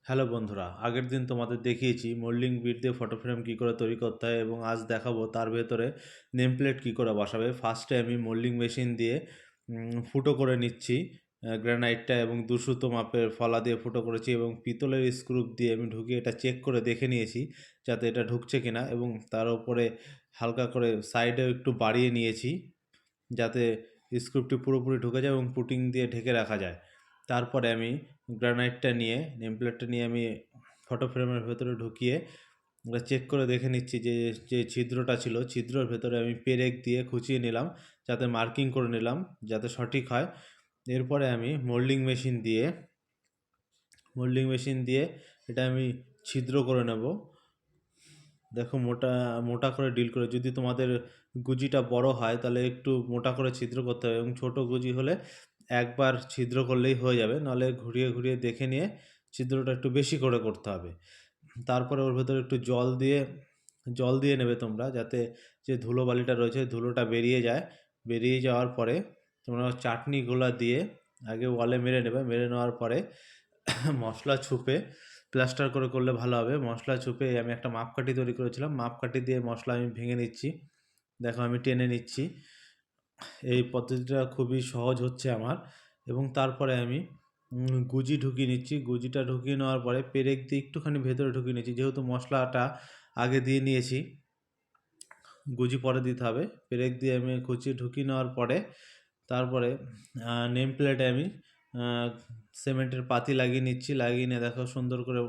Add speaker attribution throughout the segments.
Speaker 1: Hello বন্ধুরা, আগের দিন তোমাদের দেখিয়েছি মোল্ডিং বিট দিয়ে ফটো ফ্রেম কী করে তৈরি করতে হয় এবং আজ দেখাবো তার ভেতরে নেম প্লেট কী করে বসাবে। ফার্স্টে আমি মোল্ডিং মেশিন দিয়ে ফুটো করে নিচ্ছি গ্রানাইটটা, এবং 200 মাপের ফলা দিয়ে ফুটো করেছি এবং পিতলের স্ক্রু দিয়ে আমি ঢুকিয়ে এটা চেক করে দেখে নিয়েছি যাতে এটা ঢুকছে কিনা, এবং তার উপরে হালকা করে সাইডেও একটু বাড়িয়ে নিয়েছি যাতে স্ক্রুপটি পুরোপুরি ঢুকে যায় এবং পুটিং দিয়ে ঢেকে রাখা যায়। তারপরে আমি গ্রানাইটটা নিয়ে নেম প্লেটটা নিয়ে আমি ফটো ফ্রেমের ভেতরে ঢুকিয়ে চেক করে দেখে নিচ্ছি যে যে ছিদ্রটা ছিল ছিদ্রের ভেতরে আমি পেরেক দিয়ে খুঁচিয়ে নিলাম, যাতে মার্কিং করে নিলাম যাতে সঠিক হয়। এরপরে আমি মোল্ডিং মেশিন দিয়ে এটা আমি ছিদ্র করে নেব। দেখো মোটা মোটা করে ডিল করে, যদি তোমাদের গুজিটা বড় হয় তাহলে একটু মোটা করে ছিদ্র করতে হবে, এবং ছোট গুজি হলে একবার ছিদ্র করলেই হয়ে যাবে, নাহলে ঘুরিয়ে ঘুরিয়ে দেখে নিয়ে ছিদ্রটা একটু বেশি করে করতে হবে। তারপরে ওর ভেতরে একটু জল দিয়ে নেবে তোমরা, যাতে যে ধুলোবালিটা রয়েছে ধুলোটা বেরিয়ে যায়। বেরিয়ে যাওয়ার পরে তোমরা চাটনি গোলা দিয়ে আগে ওয়ালে মেরে নেবে। মেরে নেওয়ার পরে মশলা ছুপে প্লাস্টার করে করলে ভালো হবে। মশলা ছুপে আমি একটা মাপকাঠি তৈরি করেছিলাম, মাপকাঠি দিয়ে মশলা আমি ভেঙে নিচ্ছি। দেখো আমি টেনে নিচ্ছি। এই পদ্ধতিটা খুবই সহজ হচ্ছে আমার। এবং তারপরে আমি গুজি ঢুকিয়ে নিচ্ছি। গুজিটা ঢুকিয়ে নেওয়ার পরে পেরেক দিয়ে একটুখানি ভেতরে ঢুকিয়ে নিচ্ছি, যেহেতু মশলাটা আগে দিয়ে নিয়েছি, গুজি পরে দিতে হবে। পেরেক দিয়ে আমি কুচিয়ে ঢুকিয়ে নেওয়ার পরে তারপরে নেম প্লেটে আমি সিমেন্টের পাতি লাগিয়ে নিচ্ছি। লাগিয়ে নিয়ে দেখো সুন্দর করে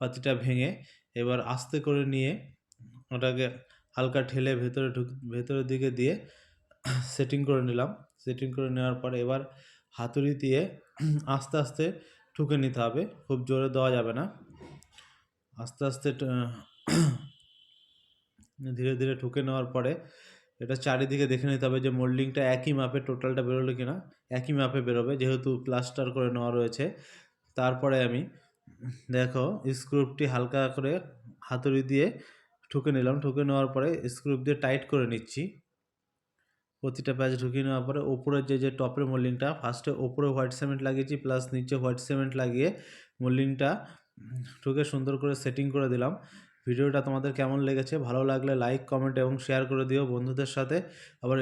Speaker 1: পাতিটা ভেঙে এবার আস্তে করে নিয়ে ওটাকে হালকা ঠেলে ভেতরের দিকে দিয়ে সেটিং করে নিলাম। সেটিং করে নেওয়ার পরে এবার হাতুড়ি দিয়ে আস্তে আস্তে ঠুকে নিতে হবে, খুব জোরে দেওয়া যাবে না। আস্তে আস্তে ধীরে ধীরে ঠুকে নেওয়ার পরে এটা চারিদিকে দেখে নিতে হবে যে মোল্ডিংটা একই মাপে টোটালটা বেরোলো কিনা। একই মাপে বেরোবে যেহেতু প্লাস্টার করে নেওয়া রয়েছে। তারপরে আমি দেখো স্ক্রুপটি হালকা করে হাতুড়ি দিয়ে ঠুকে নিলাম। ঠুকে নেওয়ার পরে স্ক্রুপ দিয়ে টাইট করে নিচ্ছি। প্রতিটা প্যাচ ঢুকিয়ে নেওয়ার পরে ওপরের যে টপের মোল্ডিংটা, ফার্স্টে ওপরে হোয়াইট সিমেন্ট লাগিয়েছি প্লাস নিচে হোয়াইট সিমেন্ট লাগিয়ে মোল্ডিংটা ঠুকে সুন্দর করে সেটিং করে দিলাম। ভিডিওটা তোমাদের কেমন লেগেছে? ভালো লাগলে লাইক, কমেন্ট এবং শেয়ার করে দিও বন্ধুদের সাথে। আবার